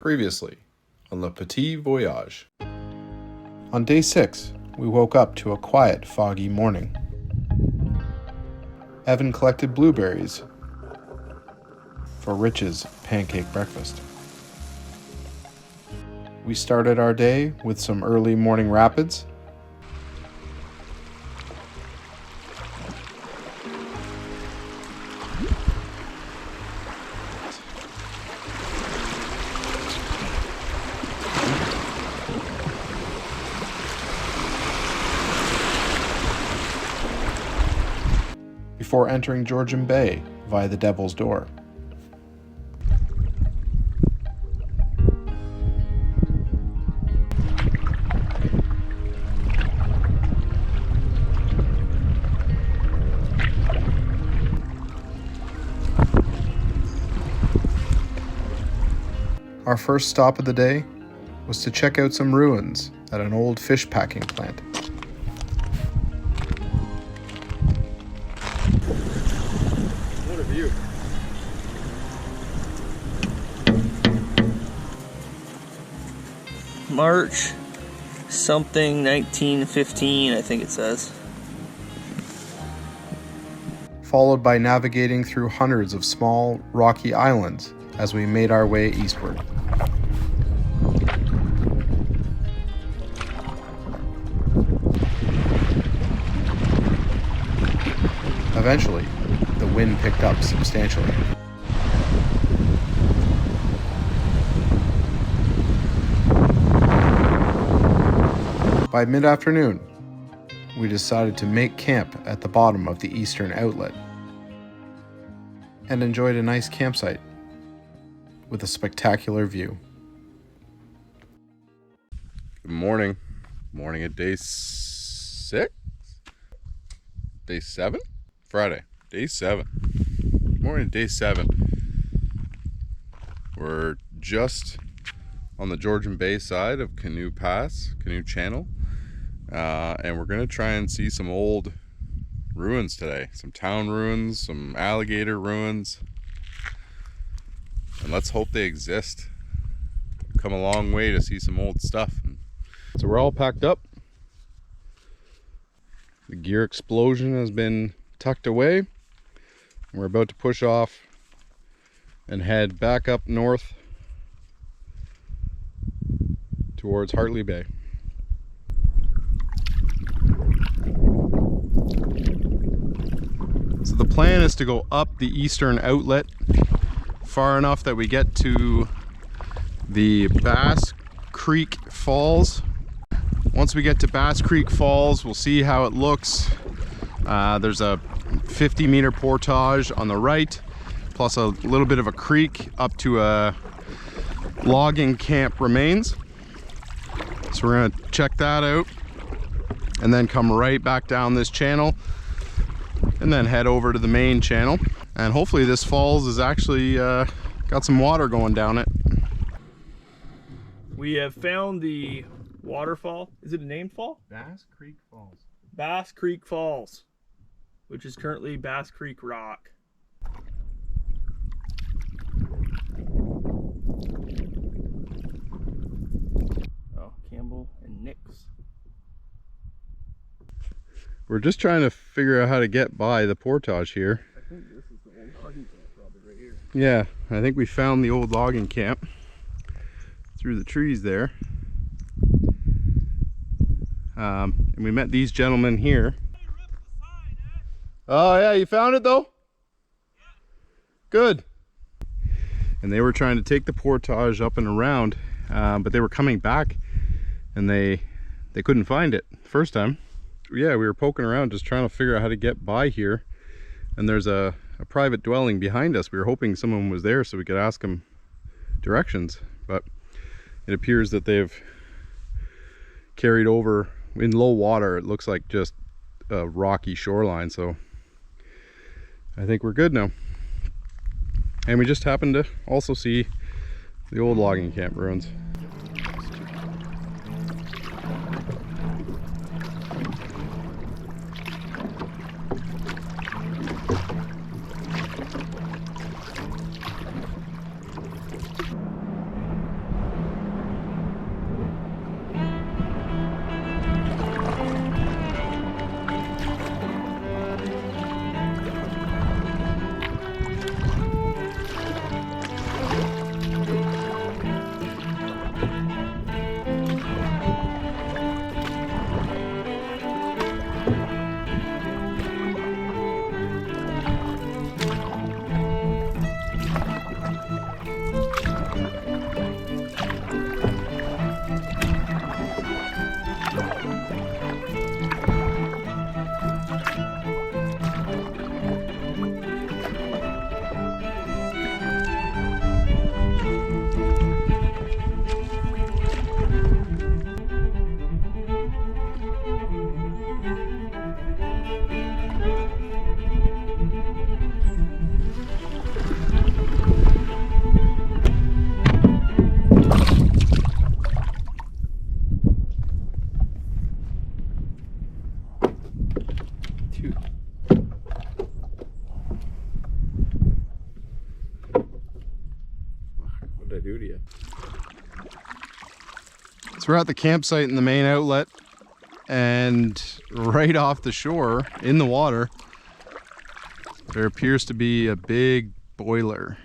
Previously on the Petit Voyage. On day 6, we woke up to a quiet, foggy morning. Evan collected blueberries for Rich's pancake breakfast. We started our day with some early morning rapids. Before entering Georgian Bay via the Devil's Door. Our first stop of the day was to check out some ruins at an old fish packing plant. What a view. March something 1915, I think it says. Followed by navigating through hundreds of small, rocky islands as we made our way eastward. Eventually, the wind picked up substantially. By mid-afternoon, we decided to make camp at the bottom of the eastern outlet and enjoyed a nice campsite with a spectacular view. Good morning. Morning of day 6? Day 7? Friday. Day 7. Morning, day 7. We're just on the Georgian Bay side of Canoe Channel. And we're going to try and see some old ruins today. Some town ruins, some alligator ruins. And let's hope they exist. Come a long way to see some old stuff. So we're all packed up. The gear explosion has been tucked away. We're about to push off and head back up north towards Hartley Bay. So the plan is to go up the eastern outlet far enough that we get to the Bass Creek Falls. Once we get to Bass Creek Falls, we'll see how it looks. There's a 50-meter portage on the right, plus a little bit of a creek up to a logging camp remains. So we're gonna check that out and then come right back down this channel and then head over to the main channel. And hopefully this falls is actually got some water going down it. We have found the waterfall. Is it a named fall? Bass Creek Falls. Bass Creek Falls, which is currently Bass Creek Rock. Oh, Campbell and Nick's. We're just trying to figure out how to get by the portage here. I think this is the old logging camp probably right here. Yeah, I think we found the old logging camp through the trees there. And we met these gentlemen here. Oh yeah, you found it though? Yeah. Good. And they were trying to take the portage up and around, but they were coming back and they couldn't find it the first time. Yeah, we were poking around just trying to figure out how to get by here. And there's a private dwelling behind us. We were hoping someone was there so we could ask them directions, but it appears that they've carried over in low water. It looks like just a rocky shoreline, so I think we're good now. And we just happened to also see the old logging camp ruins. tooth. What did I do to you? So we're at the campsite in the main outlet, and right off the shore in the water there appears to be a big boiler.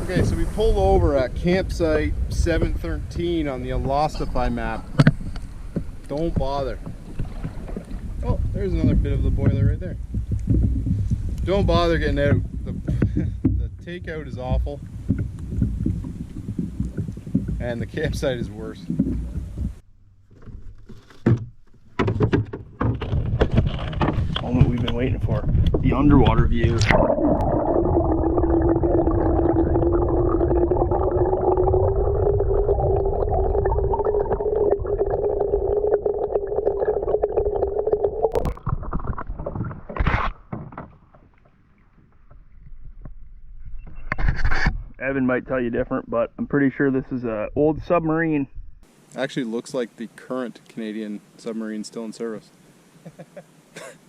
Okay, so we pulled over at campsite 713 on the Elostify map. Don't bother. Oh, there's another bit of the boiler right there. Don't bother getting out. The takeout is awful, and the campsite is worse. Moment we've been waiting for. The underwater view. Evan might tell you different, but I'm pretty sure this is an old submarine. Actually looks like the current Canadian submarine still in service.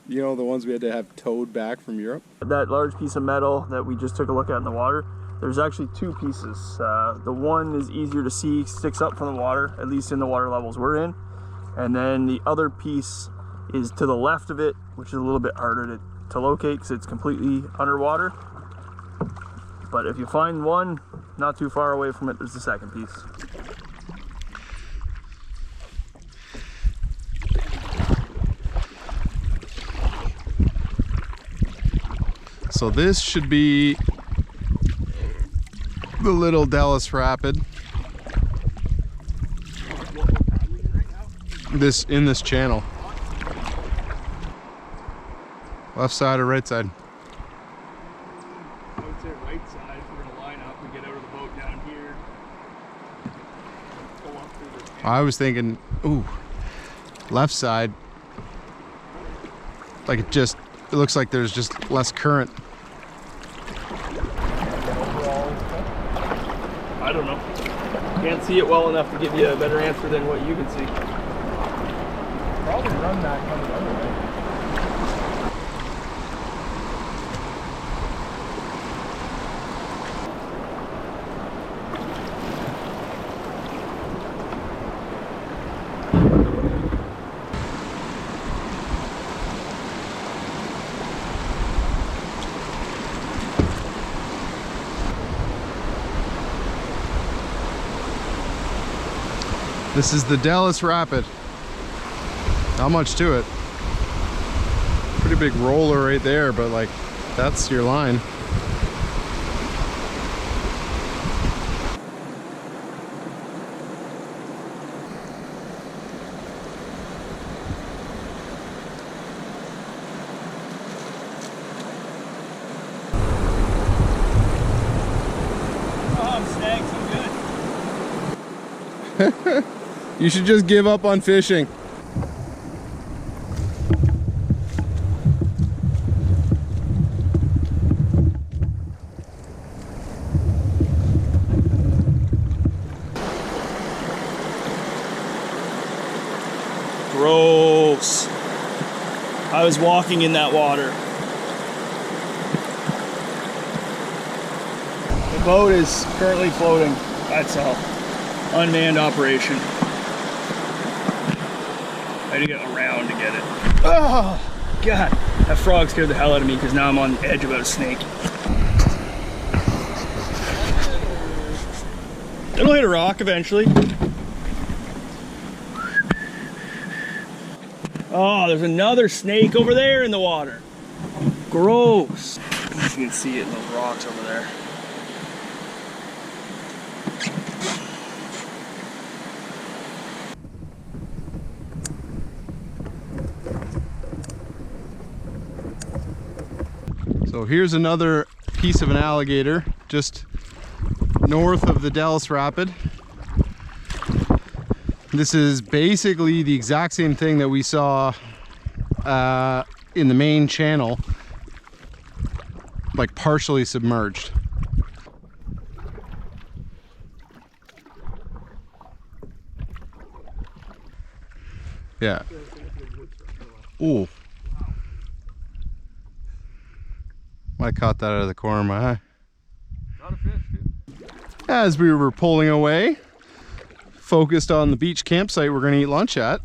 You know, the ones we had to have towed back from Europe? That large piece of metal that we just took a look at in the water, there's actually two pieces. The one is easier to see, sticks up from the water, at least in the water levels we're in. And then the other piece is to the left of it, which is a little bit harder to locate because it's completely underwater. But if you find one, not too far away from it, there's the second piece. So this should be the little Dallas Rapid. In this channel. Left side or right side? I would say right side. If we're gonna line up, we get out of the boat down here. Go up through this. I was thinking, ooh, left side. Like it looks like there's just less current. I don't know. Can't see it well enough to give you a better answer than what you can see. Probably run that coming the other way. This is the Dallas Rapid. Not much to it. Pretty big roller right there, but like, that's your line. Oh, snags so good. You should just give up on fishing. Gross. I was walking in that water. The boat is currently floating. That's all. Unmanned operation. I had to get around to get it. Oh, God. That frog scared the hell out of me because now I'm on the edge about a snake. It'll hit a rock eventually. Oh, there's another snake over there in the water. Gross. You can see it in those rocks over there. So here's another piece of an alligator just north of the Dallas Rapid. This is basically the exact same thing that we saw in the main channel, like partially submerged. Yeah. Ooh. Might caught that out of the corner of my eye. Not a fish, dude. As we were pulling away, focused on the beach campsite we're gonna eat lunch at,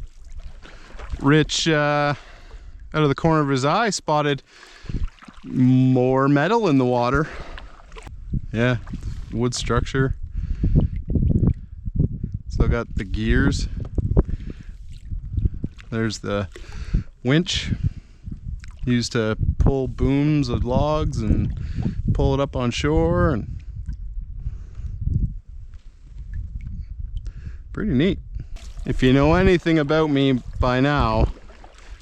Rich, out of the corner of his eye, spotted more metal in the water. Yeah, wood structure. Still got the gears. There's the winch used to pull booms of logs and pull it up on shore, and pretty neat. If you know anything about me by now,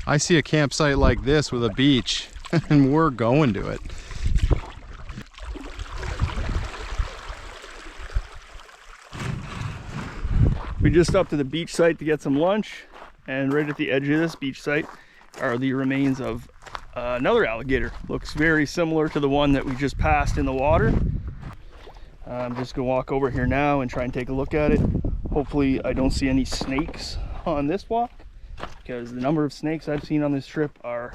I see a campsite like this with a beach and we're going to it. We just stopped to the beach site to get some lunch, and right at the edge of this beach site are the remains of another alligator. Looks very similar to the one that we just passed in the water. I'm just gonna walk over here now and try and take a look at it. Hopefully I don't see any snakes on this walk, because the number of snakes I've seen on this trip are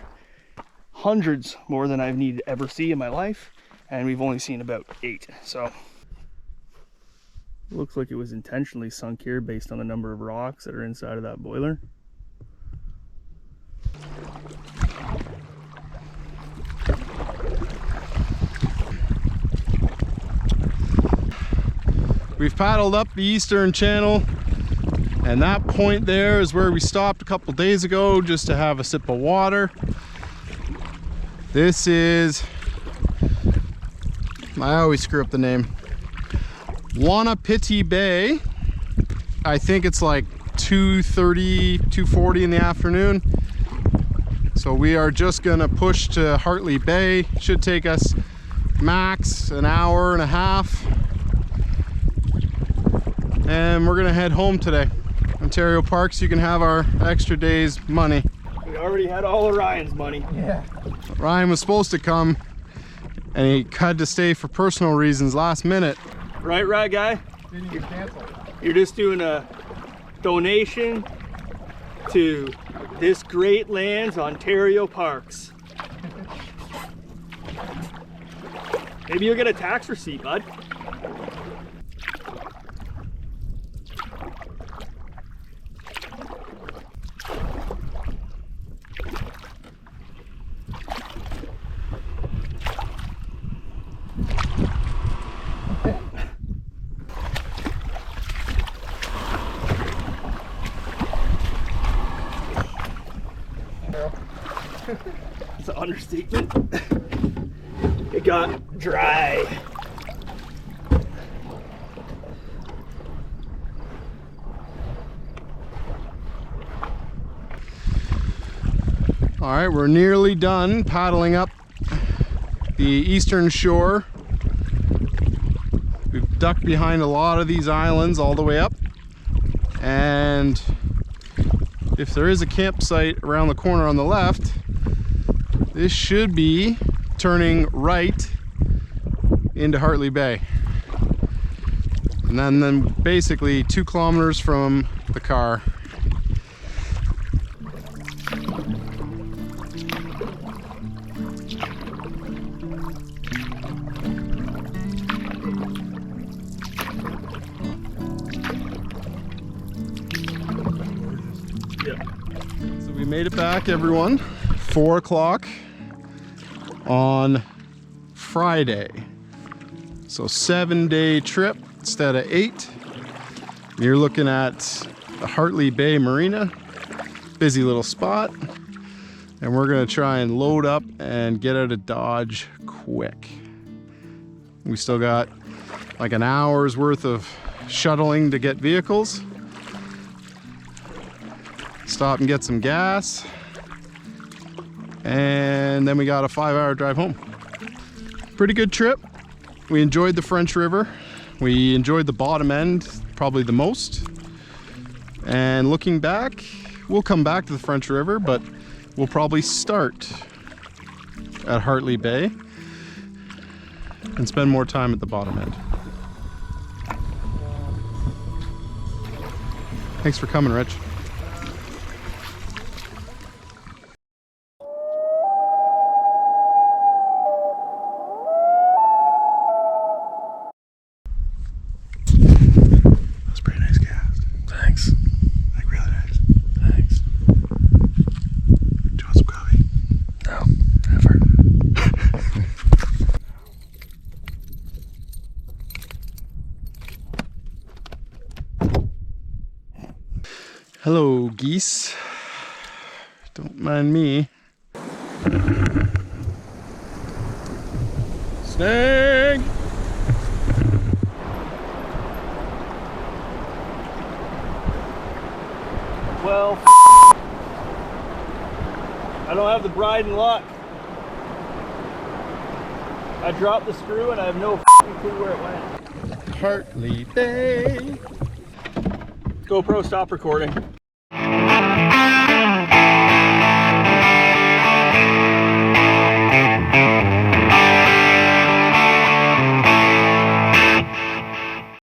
hundreds more than I've needed to ever see in my life, and we've only seen about 8. So it looks like it was intentionally sunk here based on the number of rocks that are inside of that boiler. We've paddled up the eastern channel, and that point there is where we stopped a couple days ago just to have a sip of water. This is, I always screw up the name, Petit Bay. I think it's like 2:30, 2:40 in the afternoon. So we are just gonna push to Hartley Bay. Should take us max an hour and a half. And we're gonna head home today. Ontario Parks, you can have our extra day's money. We already had all of Ryan's money. Yeah. Ryan was supposed to come, and he had to stay for personal reasons last minute. Right, guy? Didn't even cancel. You're just doing a donation to this great land's Ontario Parks. Maybe you'll get a tax receipt, bud. It's an understatement. It got dry. All right, we're nearly done paddling up the eastern shore. We've ducked behind a lot of these islands all the way up, and if there is a campsite around the corner on the left, this should be turning right into Hartley Bay. And then basically 2 kilometers from the car. So we made it back, everyone. 4 o'clock on Friday. So 7-day trip instead of 8. You're looking at the Hartley Bay Marina. Busy little spot. And we're gonna try and load up and get out of Dodge quick. We still got like an hour's worth of shuttling to get vehicles. Stop and get some gas. And then we got a 5-hour drive home. Pretty good trip. We enjoyed the French River. We enjoyed the bottom end probably the most. And looking back, we'll come back to the French River, but we'll probably start at Hartley Bay and spend more time at the bottom end. Thanks for coming, Rich. Hello, geese. Don't mind me. Snag! Well, I don't have the bride and luck. I dropped the screw and I have no clue where it went. Hartley Bay. GoPro, stop recording.